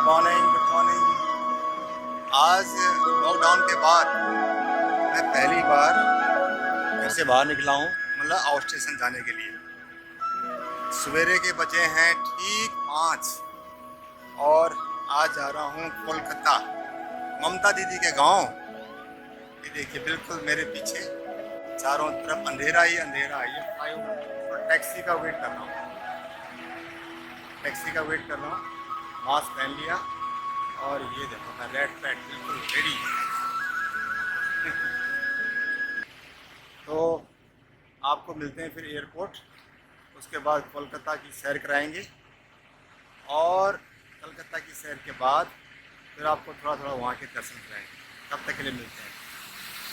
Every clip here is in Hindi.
Good morning. आज लॉकडाउन के बाद मैं पहली बार घर से बाहर निकला हूँ, मतलब आउट स्टेशन जाने के लिए। सवेरे के बजे हैं ठीक 5 और आज जा रहा हूँ कोलकाता, ममता दीदी के गांव। ये देखिए बिल्कुल मेरे पीछे चारों तरफ अंधेरा ही अंधेरा है। ये तो टैक्सी का वेट कर रहा हूँ, मास्क पहन लिया और ये देखो मैं रेड पैड बिल्कुल रेडी। तो आपको मिलते हैं फिर एयरपोर्ट, उसके बाद कोलकाता की सैर कराएंगे और कोलकाता की सैर के बाद फिर आपको थोड़ा थोड़ा वहाँ के दर्शन कराएंगे। तब तक के लिए मिलते हैं।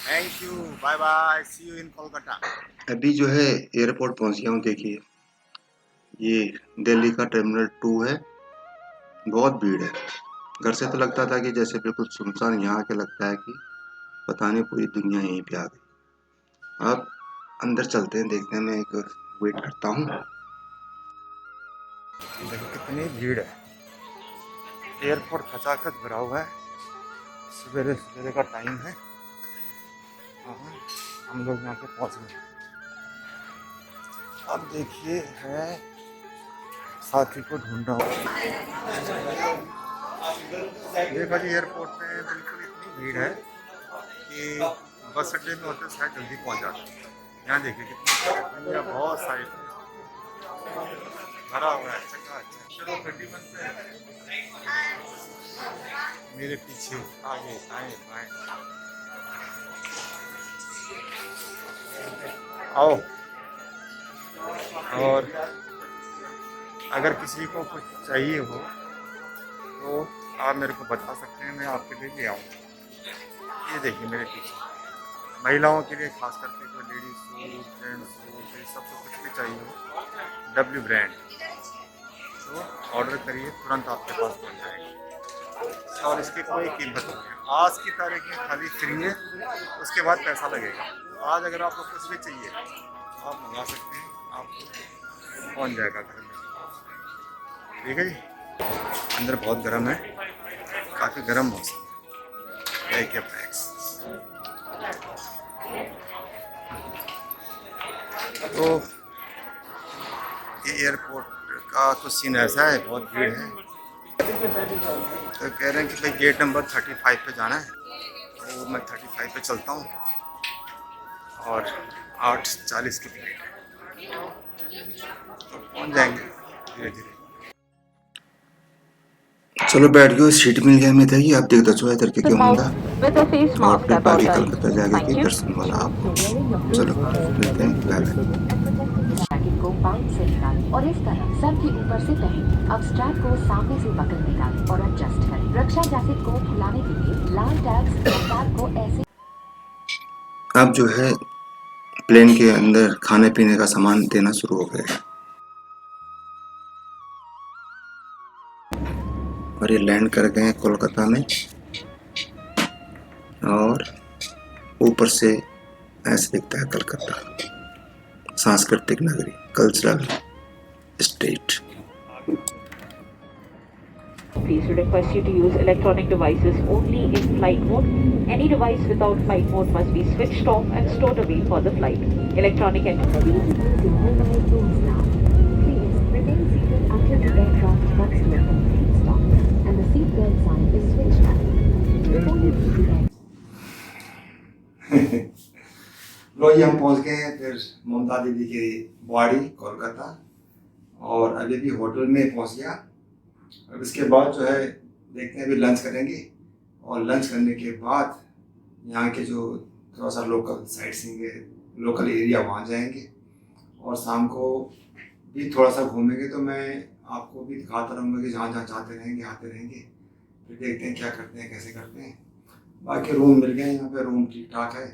Thank you, bye bye, see you in Kolkata. अभी जो है एयरपोर्ट पहुंच गया हूँ। देखिए ये दिल्ली का टर्मिनल 2 है। बहुत भीड़ है। घर से तो लगता था कि जैसे बिल्कुल सुनसान, यहाँ के लगता है कि पता नहीं पूरी दुनिया यहीं पे आ गई। अब अंदर चलते हैं, देखते हैं। मैं एक वेट करता हूँ। देखो कितनी भीड़ है, एयरपोर्ट खचाखच भरा हुआ है। सवेरे सवेरे का टाइम है। हम लोग यहाँ पे पहुँच गए। अब देखिए है साथी को ढूंढ रहा हूँ। देखा जी एयरपोर्ट में बिल्कुल इतनी भीड़ है कि बस अड्डे में होते शायद जल्दी पहुँच जाते। यहाँ देखिए कितनी भीड़ है, बहुत सारी भरा हुआ है। चलो 31 पे मेरे पीछे आगे आए बाएं आओ। और अगर किसी को कुछ चाहिए हो तो आप मेरे को बता सकते हैं, मैं आपके लिए ले आऊँ। ये देखिए मेरे पीछे महिलाओं के लिए खास करके कोई लेडीज सूट, जेंट्स सूट, ये सब कुछ भी चाहिए हो, डब्ल्यू ब्रांड, तो ऑर्डर करिए, तुरंत आपके पास पहुँच जाएगा और इसकी कोई कीमत नहीं है। आज की तारीख में खाली फ्री है, उसके बाद पैसा लगेगा। आज अगर आपको कुछ भी चाहिए आप मंगा सकते हैं, आपको पहुँच जाएगा घर में। ठीक है जी। अंदर बहुत गर्म है, काफ़ी गर्म मौसम है। एक बैग्स तो ये एयरपोर्ट का कुछ सीन ऐसा है, बहुत भीड़ है। तो कह रहे हैं कि भाई गेट नंबर 35 पे जाना है, तो मैं 35 पे चलता हूँ और 8:40 की फ्लाइट है, तो पहुँच जाएंगे धीरे धीरे। चलो बैठ गयो, सीट मिल गया। मैं था कि आप देख दो इधर के क्यों होंगे और फिर बाकी कलकत्ता जाके के दर्शन वाला आपको। चलो मिलते हैं। Bye bye. को बाइक से निकालें और इस तरह सर के ऊपर से पहने। अब स्ट्रैप को सामने से पकड़ निकालें और एडजस्ट करें। रक्षा जैकेट को खुलाने के लिए लाल टैग को ऐसे। अब जो है प्लेन के अंदर खाने पीने का सामान देना शुरू हो गया है और ये लैंड कर गए हैं कोलकाता में। और ऊपर से ऐसे दिखता है कलकत्ता, सांस्कृतिक नगरी, cultural state. Please request you to use electronic devices only in flight mode. Any device without flight mode must be switched off and stored away for the flight. Electronic and Please remain seated until the aircraft maximum complete stop and the seatbelt sign is switched on. Before you leave the aircraft. लो ये हम पहुंच गए हैं फिर ममता दीदी की बाड़ी कोलकाता, और अभी भी होटल में पहुंच गया। अब इसके बाद जो है देखते हैं, अभी लंच करेंगे और लंच करने के बाद यहाँ के जो थोड़ा सा लोकल साइट सीइंग है, लोकल एरिया, वहाँ जाएंगे और शाम को भी थोड़ा सा घूमेंगे। तो मैं आपको भी दिखाता रहूँगा कि जहाँ जहाँ जाते रहेंगे आते रहेंगे, फिर देखते हैं क्या करते हैं, कैसे करते हैं। बाकी रूम मिल गए, यहाँ पे रूम ठीक ठाक है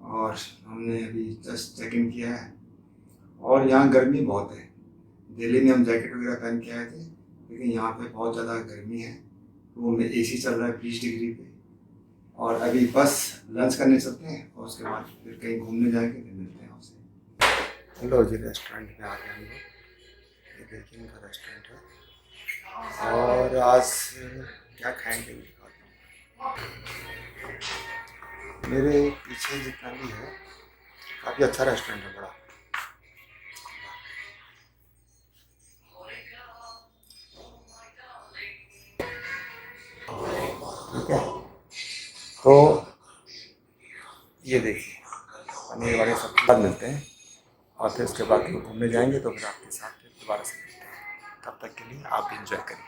और हमने अभी जस्ट चेक इन किया है। और यहाँ गर्मी बहुत है। दिल्ली में हम जैकेट वगैरह पहन के आए थे, लेकिन यहाँ पे बहुत ज़्यादा गर्मी है। रूम में एसी चल रहा है 20 डिग्री पे। और अभी बस लंच करने चलते हैं और उसके बाद फिर कहीं घूमने जाएंगे, फिर मिलते हैं आपसे। हेलो जी, रेस्टोरेंट में आ गए हम लोग। ये देखिए इनका रेस्टोरेंट है। और आज क्या खाएंगे ये दिखाता हूँ। मेरे पीछे जितना भी है काफ़ी अच्छा रेस्टोरेंट है, बड़ा। ठीक है, तो ये देखिए पनीर वाले सब बाद मिलते हैं, और फिर उसके बाद हम घूमने जाएंगे, तो फिर आपके साथ फिर दोबारा से मिलते हैं। तब तक के लिए आप भी इंजॉय करिए।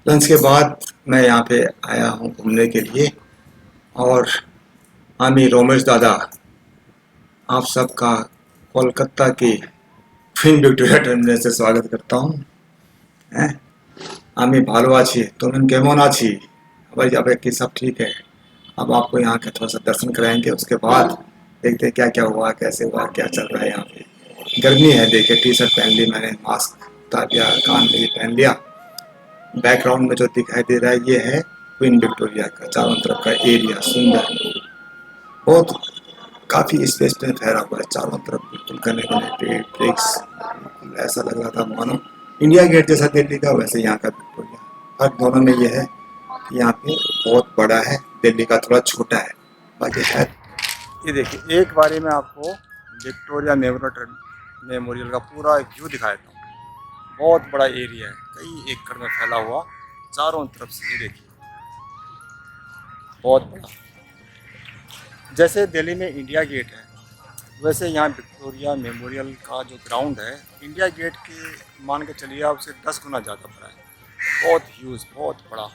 लंच के बाद मैं यहाँ पे आया हूँ घूमने के लिए, और आमी रोमेश दादा आप सबका कोलकाता के क्वीन विक्टोरिया टर्मिनल से स्वागत करता हूँ। हैं, आमी भालो आछी, तुम केमन आछी? भाई अब कि सब ठीक है। अब आपको यहाँ का थोड़ा सा दर्शन कराएंगे, उसके बाद देखते हैं क्या क्या हुआ, कैसे हुआ, क्या चल रहा है यहाँ पे। गर्मी है, देखिए टी शर्ट पहन ली मैंने, मास्क उतार लिया, कान में भी पहन लिया। बैकग्राउंड में जो दिखाई दे रहा है ये है क्वीन विक्टोरिया का चारों तरफ का एरिया, सुंदर, बहुत काफ़ी स्पेस में फैला हुआ है चारों तरफ, बिल्कुल घने घने पेड़, ट्रिक्स, ऐसा लग रहा था मानो इंडिया गेट जैसा दिल्ली का, वैसे यहाँ का विक्टोरिया। फर्क दोनों में ये है कि यहाँ पे बहुत बड़ा है, दिल्ली का थोड़ा छोटा है, बाकी है। ये देखिए एक बारी में आपको विक्टोरिया मेमोरियल का पूरा व्यू दिखा देता हूँ। बहुत बड़ा एरिया है, कई एकड़ में फैला हुआ चारों तरफ से। ये देखिए बहुत बड़ा, जैसे दिल्ली में इंडिया गेट है वैसे यहाँ विक्टोरिया मेमोरियल का जो ग्राउंड है इंडिया गेट के मान के चलिए आप उसे 10 गुना ज़्यादा बड़ा है। बहुत ह्यूज, बहुत बड़ा,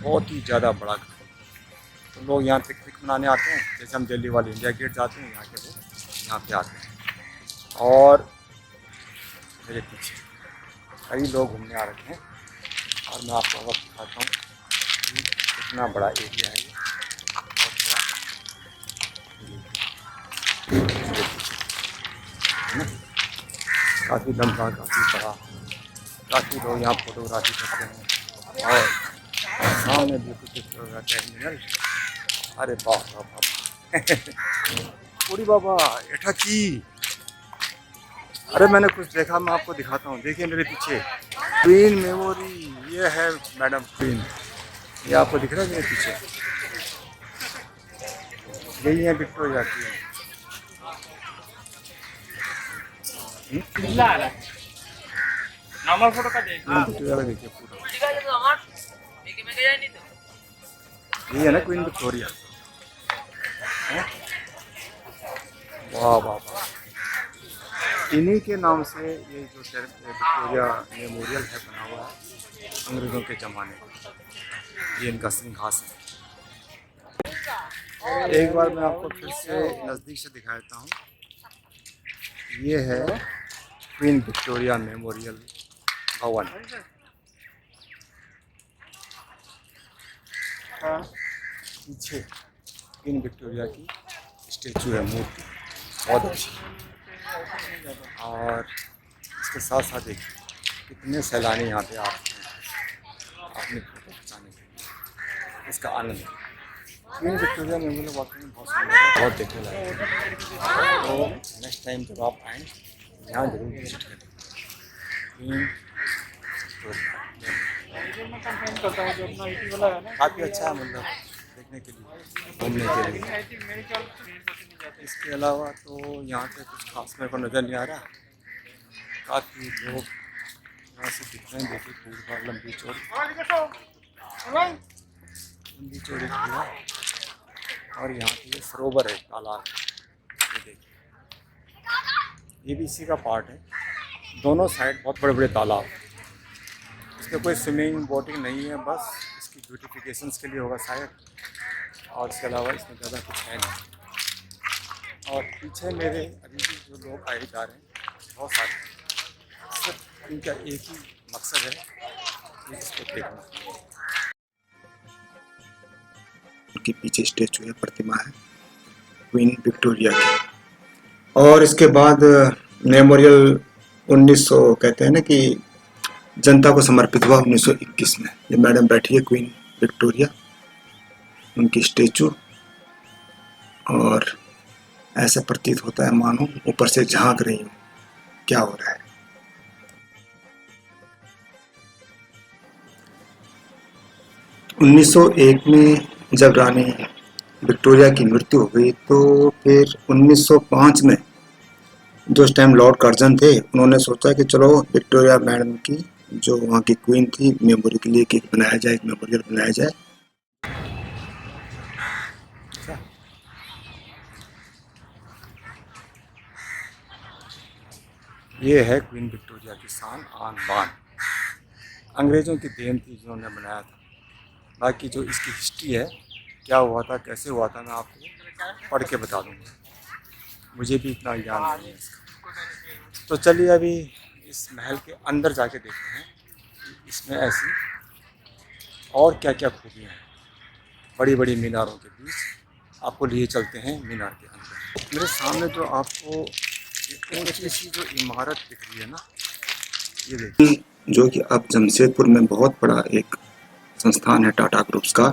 बहुत ही ज़्यादा बड़ा। तो लोग यहाँ पिकनिक मनाने आते हैं, जैसे हम दिल्ली वाले इंडिया गेट जाते हैं, यहाँ के लोग यहाँ पे आते हैं। और मेरे पीछे कई लोग घूमने आ रखे हैं, और मैं आपको अब दिखाता हूँ कि कितना बड़ा एरिया है ये, बहुत बड़ा है ना, काफ़ी लंबा, काफ़ी बड़ा, काफ़ी लोग यहाँ फोटोग्राफी करते हैं। और सामने बिल्कुल विक्टोरिया टर्मिनल। अरे बाप रे बाप पूरी बाबा एठा की, अरे मैंने कुछ देखा, मैं आपको दिखाता हूँ। देखिए मेरे पीछे क्वीन मेमोरी, ये है मैडम क्वीन, ये आपको दिख रहा है मेरे पीछे, यही है विक्टोरिया की। विक्टोरिया का देखिए पूरा, ये है ना क्वीन विक्टोरिया। वाह वाह वाह, इन्हीं के नाम से ये जो विक्टोरिया मेमोरियल है बना हुआ है अंग्रेज़ों के ज़माने का। ये इनका सिंहासन। एक बार मैं आपको फिर से नज़दीक से दिखा देता हूँ। ये है क्वीन विक्टोरिया मेमोरियल भवन। पीछे क्वीन विक्टोरिया की स्टेचू है, मूर्ति बहुत अच्छी। और इसके साथ साथ देखिए कितने सैलानी यहाँ पे आते हैं अपनी फोटो खिंचाने के लिए, इसका आनंद। क्वीन विक्टोरिया मेमोरियल वाकई में बहुत सुंदर है, बहुत देखने लायक है। तो नेक्स्ट टाइम जब आप आएँ यहाँ जरूर विजिट करें क्वीन विक्टोरिया। काफ़ी अच्छा है, मतलब देखने के लिए, घूमने के लिए। इसके अलावा तो यहाँ पे कुछ खास मेरे को नज़र नहीं आ रहा। काफ़ी लोग यहाँ से दिख रहे हैं, देखिए पूरा लंबी चौड़ी है। और यहाँ पे ये सरोवर है, तालाब, ये देखिए, ये भी इसी का पार्ट है। दोनों साइड बहुत बड़े बड़े तालाब, इसमें कोई स्विमिंग बोटिंग नहीं है, बस इसकी ब्यूटिफिकेशंस के लिए होगा शायद, और इसके अलावा इसमें ज़्यादा कुछ है नहीं। और पीछे मेरे अभी भी जो लोग आए जा रहे हैं बहुत सारे, सिर्फ इनका एक ही मकसद है इसको देखना। उनके पीछे स्टेचू है, प्रतिमा है क्वीन विक्टोरिया की। और इसके बाद मेमोरियल 1900 कहते हैं ना कि जनता को समर्पित हुआ 1921 में। ये मैडम बैठी है क्वीन विक्टोरिया, उनकी स्टेचू, और ऐसा प्रतीत होता है मानो ऊपर से झांक रही हूँ क्या हो रहा है। 1901 में जब रानी विक्टोरिया की मृत्यु हो गई तो फिर 1905 में जो उस टाइम लॉर्ड कर्जन थे उन्होंने सोचा कि चलो विक्टोरिया मैडम की जो वहाँ की क्वीन थी मेमोरी के लिए केक बनाया जाए, एक मेमोरियल बनाया जाए। ये है क्वीन विक्टोरिया की शान आन बान, अंग्रेज़ों की देन थी जिन्होंने बनाया था। बाकी जो इसकी हिस्ट्री है, क्या हुआ था, कैसे हुआ था, मैं आपको पढ़ के बता दूँगा, मुझे भी इतना ज्ञान नहीं है इसका। तो चलिए अभी इस महल के अंदर जाके देखते हैं कि इसमें ऐसी और क्या क्या खूबियाँ हैं। बड़ी बड़ी मीनारों के बीच आपको लिए चलते हैं मीनार के अंदर। मेरे सामने जो आपको ऊँची सी जो इमारत दिख रही है ना, ये देखिए, जो कि अब जमशेदपुर में बहुत बड़ा एक संस्थान है टाटा ग्रुप्स का,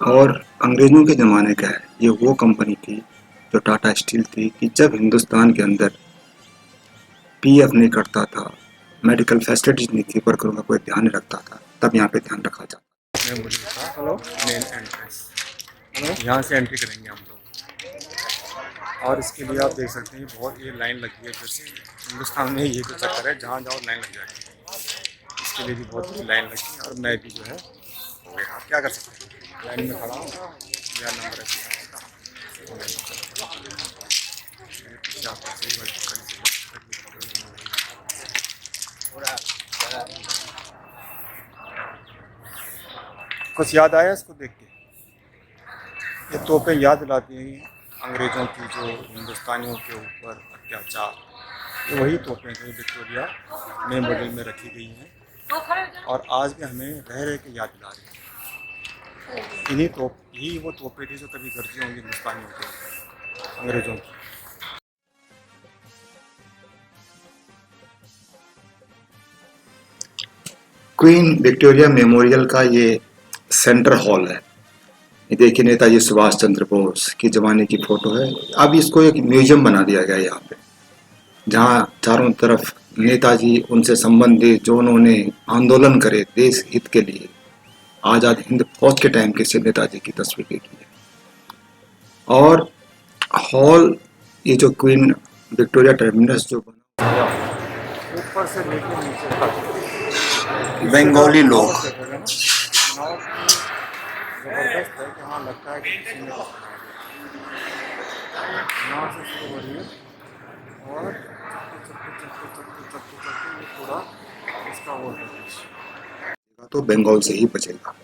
और अंग्रेज़ों के ज़माने का है। ये वो कंपनी थी जो टाटा स्टील थी कि जब हिंदुस्तान के अंदर पीएफ नहीं कटता था, मेडिकल फैसिलिटीज नहीं थी, वर्करों का कोई ध्यान नहीं रखता था, तब यहाँ पे ध्यान रखा जाता। मेमोरी का मेन एंट्रेंस, यहाँ से एंट्री करेंगे हम लोग। और इसके लिए आप देख सकते हैं बहुत ये लाइन लगी है, जैसे हिंदुस्तान में ये तो चक्कर है जहाँ जाओ लाइन लग जाएगी। इसके लिए भी बहुत लाइन लगी है और मैं भी जो है आप क्या कर सकते हैं, लाइन में खड़ा हूँ, मेरा नंबर है। कुछ याद आया इसको देख के? ये तोपें याद दिलाती हैं अंग्रेज़ों की जो हिंदुस्तानियों के ऊपर अत्याचार। ये वही तोपें जो विक्टोरिया मेमोरियल में रखी गई हैं और आज भी हमें रह रह के याद दिला रही हैं। यही वो तोपें थी जो कभी गरजी होंगी हिंदुस्तानियों के ऊपर, अंग्रेज़ों की। क्वीन विक्टोरिया मेमोरियल का ये सेंटर हॉल है। ये देखिए नेताजी सुभाष चंद्र बोस की ज़माने की फ़ोटो है। अब इसको एक म्यूजियम बना दिया गया है यहाँ पे, जहाँ चारों तरफ नेताजी, उनसे संबंधित जो उन्होंने आंदोलन करे देश हित के लिए, आज़ाद हिंद फौज के टाइम के से नेताजी की तस्वीरें की है। और हॉल, ये जो क्वीन विक्टोरिया टर्मिनस जो बना, ऊपर से लेके नीचे तक बंगाली लोग जबरदस्त है कि हाँ लगता है कि किसी ने बनाया है। यहाँ से शुरू हो रही है और चलते ये पूरा इसका वो है। तो बंगाल से ही बचेगा।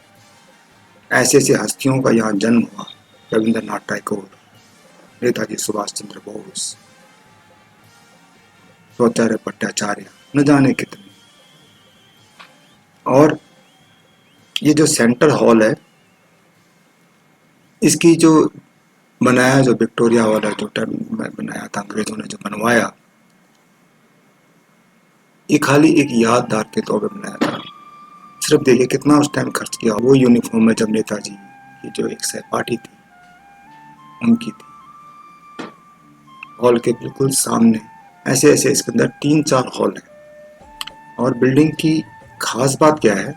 ऐसे ऐसे हस्तियों का यहाँ जन्म हुआ, रविंद्रनाथ टैगोर, नेताजी सुभाष चंद्र बोस, आचार्य भट्टाचार्य, न जाने कितने। और ये जो सेंटर हॉल है, इसकी जो बनाया, जो विक्टोरिया वाला जो टर्म बनाया था अंग्रेजों ने जो बनवाया, ये खाली एक यादगार के तौर पर बनाया था। सिर्फ देखिए कितना उस टाइम खर्च किया। वो यूनिफॉर्म में जब नेताजी की जो एक सहपाठी थी उनकी थी। हॉल के बिल्कुल सामने ऐसे ऐसे इसके अंदर 3-4 हॉल है। और बिल्डिंग की खास बात क्या है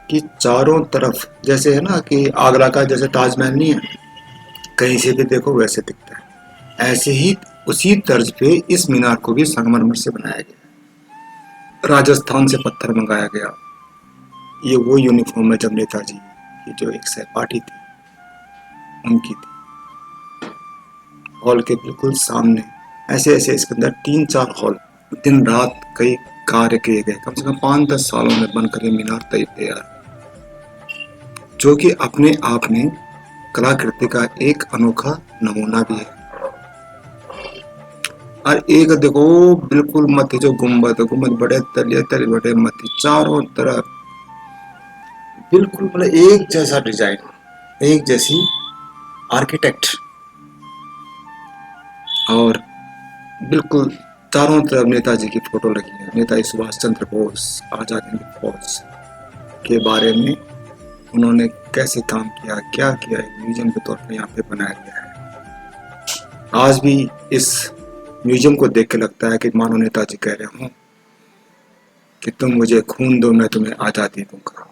कि चारों तरफ, जैसे है ना कि आगरा का जैसे ताजमहल नहीं है, कहीं से भी देखो वैसे दिखता है, ऐसे ही उसी तर्ज पे इस मीनार को भी संगमरमर से बनाया गया, राजस्थान से पत्थर मंगाया गया। ये वो यूनिफॉर्म है जब नेताजी की जो एक सहपाठी थी उनकी थी। हॉल के बिल्कुल सामने ऐसे ऐसे इसके अंदर 3-4 हॉल, दिन रात कई कार्य किए गए। कम से कम 5-10 सालों में बनकर ये मीनार तैयार, जो कि अपने आप में कलाकृति का एक अनोखा नमूना भी है। और एक देखो बिल्कुल मत जो गुम्बद बड़े तले बड़े मत, चारों तरफ बिल्कुल मतलब एक जैसा डिजाइन, एक जैसी आर्किटेक्ट, और बिल्कुल चारों तरफ नेताजी की फोटो लगी है। नेताजी सुभाष चंद्र बोस, आजाद हिंद फौज के बारे में उन्होंने कैसे काम किया, क्या किया, म्यूजियम के तौर पर यहाँ पे बनाया गया है। आज भी इस म्यूजियम को देख के लगता है कि मानो नेताजी कह रहे हों कि तुम मुझे खून दो, मैं तुम्हें आज़ादी दूंगा।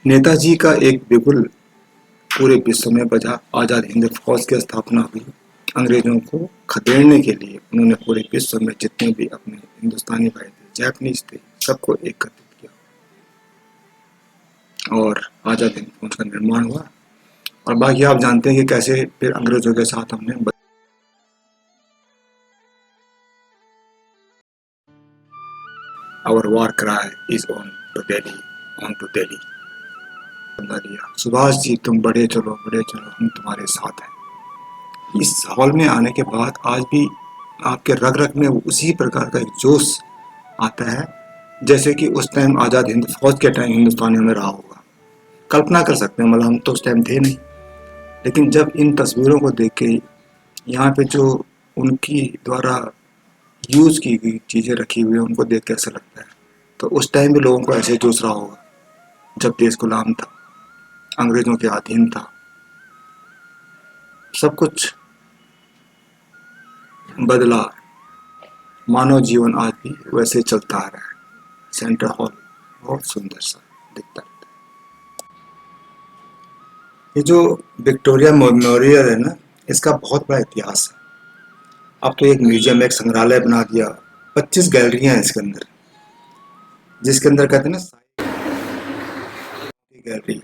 नेताजी का एक बिगुल पूरे विश्व में बजा। आज़ाद हिंद फौज की स्थापना हुई। अंग्रेजों को खदेड़ने के लिए उन्होंने पूरे विश्व में जितने भी अपने हिंदुस्तानी भाई थे, जापानीज थे, सबको एकत्रित किया और आज़ाद हिंद फौज का निर्माण हुआ। और बाकी आप जानते हैं कि कैसे फिर अंग्रेजों के साथ हमने Our war cry is on to Delhi, on to Delhi। Subhash ji तुम बढ़े चलो, हम तुम्हारे साथ हैं। इस हॉल में आने के बाद आज भी आपके रग रग में उसी प्रकार का एक जोश आता है जैसे कि उस टाइम आज़ाद हिंद फौज के टाइम हिंदुस्तानियों में रहा होगा। कल्पना कर सकते हैं, मतलब हम तो उस टाइम थे नहीं, लेकिन जब इन तस्वीरों को देख के यहाँ पे जो उनकी द्वारा यूज की गई चीज़ें रखी हुई हैं उनको देख के ऐसा लगता है। तो उस टाइम भी लोगों को ऐसे जोश रहा होगा जब देश गुलाम था, अंग्रेजों के अधीन था, सब कुछ बदला, मानव जीवन आज भी वैसे चलता आ रहा है। सेंट्रल हॉल बहुत सुंदर सा दिखता है। ये जो विक्टोरिया मेमोरियल है ना, इसका बहुत बड़ा इतिहास है। अब तो एक म्यूजियम, एक संग्रहालय बना दिया। 25 गैलरियां हैं इसके अंदर, जिसके अंदर कहते हैं ना गैलरी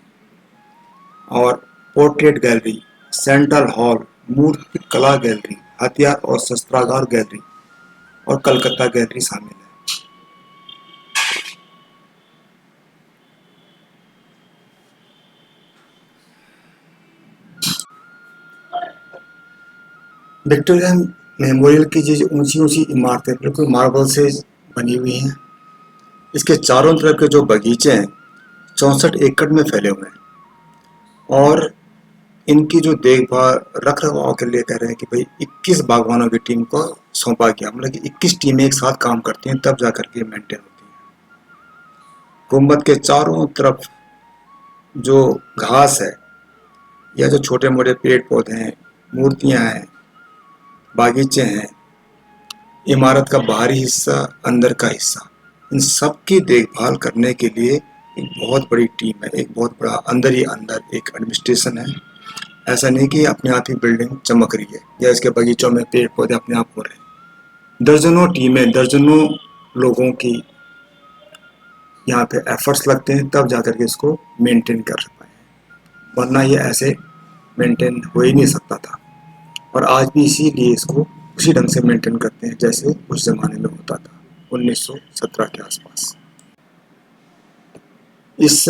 और पोर्ट्रेट गैलरी, सेंट्रल हॉल, मूर्ति कला गैलरी, हथियार और शस्त्रागार गैलरी और कलकत्ता गैलरी शामिल है। विक्टोरिया मेमोरियल की जो ऊंची ऊंची इमारतें बिल्कुल मार्बल से बनी हुई हैं। इसके चारों तरफ के जो बगीचे हैं 64 एकड़ में फैले हुए हैं और इनकी जो देखभाल रख रखाव के लिए कह रहे हैं कि भाई 21 बागवानों की टीम को सौंपा गया। मतलब कि 21 टीमें एक साथ काम करती हैं तब जाकर के मेंटेन होती हैं। गुंबद के चारों तरफ जो घास है या जो छोटे मोटे पेड़ पौधे हैं, मूर्तियां हैं, बागीचे हैं, इमारत का बाहरी हिस्सा, अंदर का हिस्सा, इन सब की देखभाल करने के लिए एक बहुत बड़ी टीम है। एक बहुत बड़ा अंदर ही अंदर एक एडमिनिस्ट्रेशन है। ऐसा नहीं कि अपने आप ही बिल्डिंग चमक रही है या इसके बगीचों में पेड़ पौधे अपने आप हो रहे हैं। दर्जनों टीमें, दर्जनों लोगों की यहाँ पे एफर्ट्स लगते हैं तब जाकर के इसको मेंटेन कर पाए, वरना ये ऐसे मेंटेन हो ही नहीं सकता था। और आज भी इसीलिए इसको उसी ढंग से मेंटेन करते हैं जैसे उस जमाने में होता था 1917 के आसपास। इस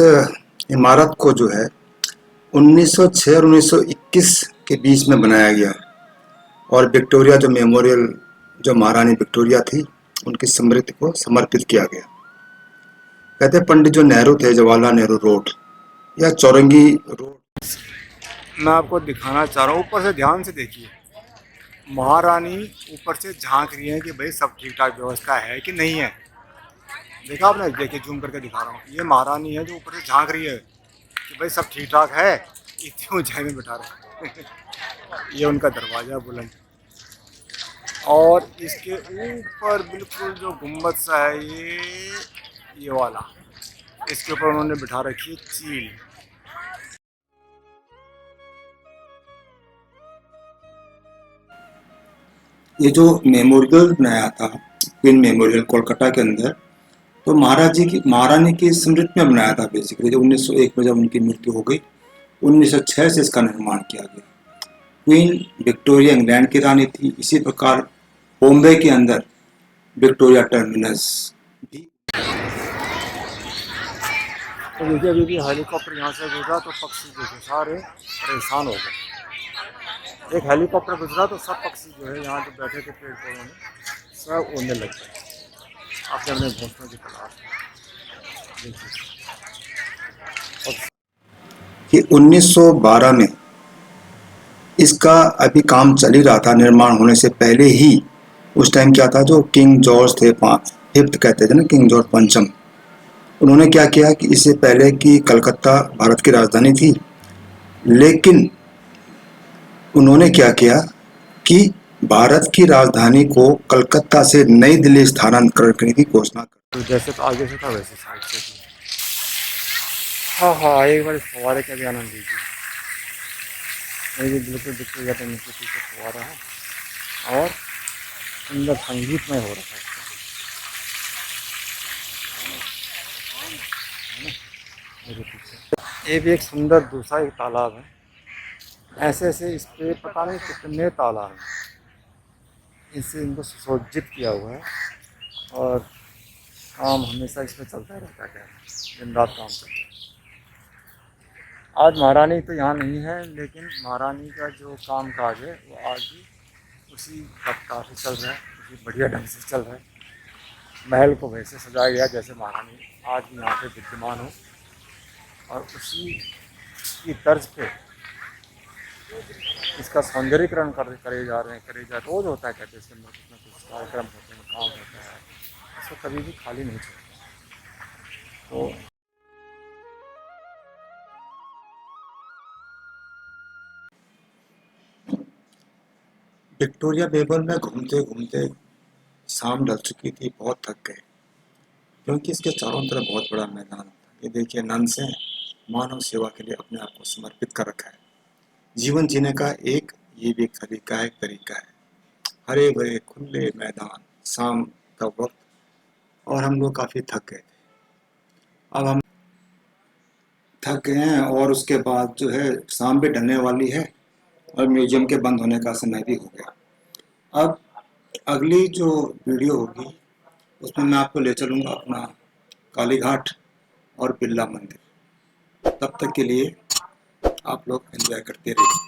इमारत को जो है 1906 और 1921 के बीच में बनाया गया और विक्टोरिया जो मेमोरियल, जो महारानी विक्टोरिया थी, उनकी स्मृति को समर्पित किया गया। कहते हैं पंडित जो नेहरू थे, जवाहरलाल नेहरू रोड या चौरंगी रोड, मैं आपको दिखाना चाह रहा हूँ। ऊपर से ध्यान से देखिए, महारानी ऊपर से झांक रही है कि भाई सब ठीक ठाक व्यवस्था है कि नहीं है। देखा आपने? देखिए जूम करके दिखा रहा हूँ। ये महारानी है जो ऊपर से झांक रही है कि भाई सब ठीक ठाक है। इतनी ऊंचाई में बिठा रहा है। ये उनका दरवाज़ा बुलंद और इसके ऊपर बिल्कुल जो गुम्बद सा है ये वाला, इसके ऊपर उन्होंने बिठा रखी है चील। ये जो मेमोरियल बनाया था क्वीन मेमोरियल कोलकाता के अंदर, तो महारानी की स्मृति में बनाया था बेसिकली। जो 1901 में जब उनकी मृत्यु हो गई, 1906 से इसका निर्माण किया गया। क्वीन विक्टोरिया इंग्लैंड की रानी थी। इसी प्रकार बॉम्बे के अंदर विक्टोरिया टर्मिनस भी। तो देखिए अभी हेलीकॉप्टर यहाँ से गुजरा तो पक्षी देखिए सारे परेशान हो गए। एक हेलीकॉप्टर गुजरा तो सब पक्षी जो है यहाँ जो बैठे थे पेड़ पौधों में सब उड़ने लग गए। आपने अपने घोंसलों की तलाश कि 1912 में इसका अभी काम चल ही रहा था। निर्माण होने से पहले ही उस टाइम क्या था, जो किंग जॉर्ज थे, 5th कहते थे ना, किंग जॉर्ज पंचम, उन्होंने क्या किया कि इससे पहले कि कलकत्ता भारत की राजधानी थी, लेकिन उन्होंने क्या किया कि भारत की राजधानी को कलकत्ता से नई दिल्ली स्थानांतरण करने की घोषणा कर। तो जैसे तो आगे से था वैसे साइड से थी। हाँ हाँ, एक बार इस फव्वारे का भी आनंद लीजिए। ये भी बिल्कुल विक्टोरिया टर्मिनल के पीछे फव्वारा है और सुंदर संगीतमय हो रखा है मेरे पीछे। ये भी एक सुंदर दूसरा एक तालाब है। ऐसे ऐसे इस पे पता नहीं कितने तालाब हैं, इससे इनको सुसज्जित किया हुआ है और काम हमेशा इसमें चलता रहता है, दिन रात काम चलता है। आज महारानी तो यहाँ नहीं है, लेकिन महारानी का जो काम काज है वो आज भी उसी रफ्तार से चल रहा है, उसी बढ़िया ढंग से चल रहा है। महल को वैसे सजाया गया जैसे महारानी आज भी यहाँ पे विद्यमान हो और उसी की तर्ज पे इसका सौंदर्यीकरण करे जा रहे हैं, रोज़ होता है, कहते हैं इसके अंदर कुछ ना कुछ कार्यक्रम होते हैं, काम होता है, इसको कभी भी खाली नहीं छोड़ता। तो विक्टोरिया बेबल में घूमते घूमते शाम ढल चुकी थी, बहुत थक गए क्योंकि इसके चारों तरफ बहुत बड़ा मैदान होता है। ये देखिए, नन्स हैं, मानव सेवा के लिए अपने आप को समर्पित कर रखा है। जीवन जीने का ये भी एक तरीका है। हरे भरे खुले मैदान, शाम का वक्त, और हम लोग काफ़ी थक गए थे। अब हम थक गए हैं और उसके बाद जो है शाम भी ढलने वाली है और म्यूजियम के बंद होने का समय भी हो गया। अब अगली जो वीडियो होगी उसमें मैं आपको ले चलूँगा अपना कालीघाट और बिरला मंदिर। तब तक के लिए आप लोग एंजॉय करते रहिए।